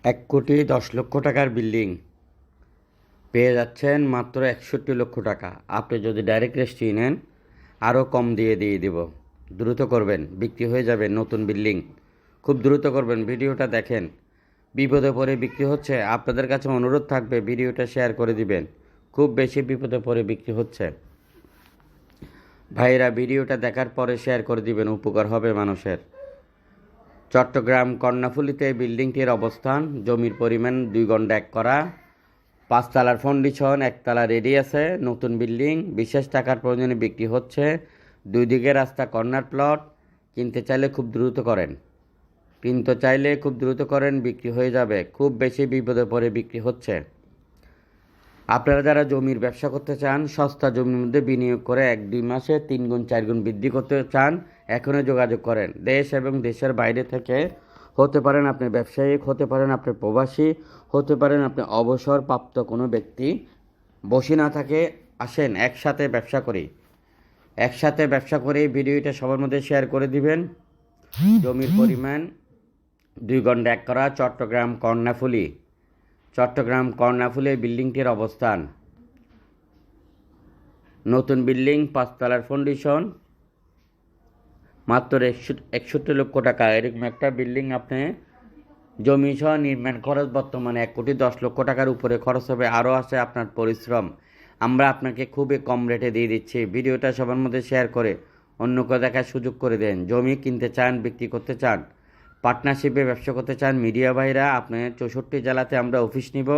1,10,00,000 টাকার বিল্ডিং পেয়ে যাচ্ছেন মাত্র 61 লক্ষ টাকা। আপনি যদি ডাইরেক্ট রেজিস্ট্রি নেন আরও কম দিয়ে দিব। দ্রুত করবেন, বিক্রি হয়ে যাবে। নতুন বিল্ডিং খুব দ্রুত করবেন। ভিডিওটা দেখেন, বিপদে পড়ে বিক্রি হচ্ছে। আপনাদের কাছে অনুরোধ থাকবে ভিডিওটা শেয়ার করে দিবেন। খুব বেশি বিপদে পড়ে বিক্রি হচ্ছে। ভাইরা ভিডিওটা দেখার পরে শেয়ার করে দিবেন, উপকার হবে মানুষের। চট্টগ্রাম কর্ণফুলীতে বিল্ডিংটির অবস্থান। জমির পরিমাণ 2 গন্ডা 1 করা, 5 তলার ফাউন্ডেশন, 1 তলা রেডি আছে। নতুন বিল্ডিং, বিশেষ টাকার প্রয়োজনে বিক্রি হচ্ছে। 2 দিকে রাস্তা, কর্নার প্লট। কিনতে চাইলে খুব দ্রুত করেন, বিক্রি হয়ে যাবে। খুব বেশি বিপদে পড়ে বিক্রি হচ্ছে। আপনারা যারা জমির ব্যবসা করতে চান, সস্তা জমির মধ্যে বিনিয়োগ করে 1-2 মাসে 3 গুণ 4 গুণ বৃদ্ধি করতে চান, এখনই যোগাযোগ করেন। দেশ এবং দেশের বাইরে থেকে হতে পারেন আপনি ব্যবসায়িক, হতে পারেন আপনি প্রবাসী, হতে পারেন আপনি অবসরপ্রাপ্ত কোনো ব্যক্তি। বসে না থাকে, আসেন একসাথে ব্যবসা করি। ভিডিওটা সবার মধ্যে শেয়ার করে দিবেন। জমির পরিমাণ 2 গন্ডা 1 করা, চট্টগ্রাম কর্ণফুলী বিল্ডিংটির অবস্থান। নতুন বিল্ডিং, 5 তলার ফাউন্ডেশন, মাত্র 61 লক্ষ টাকা। এরকম একটা বিল্ডিং আপনি জমি সহ নির্মাণ খরচ বর্তমানে 1,10,00,000 টাকার উপরে খরচ হবে। আরও আছে আপনার পরিশ্রম। আমরা আপনাকে খুবই কম রেটে দিয়ে দিচ্ছি। ভিডিওটা সবার মধ্যে শেয়ার করে অন্যকে দেখার সুযোগ করে দেন। জমি কিনতে চান, বিক্রি করতে চান, পার্টনারশিপে ব্যবসা করতে চান, মিডিয়া ভাইরা, আপনার 64 জেলাতে আমরা অফিস নিব।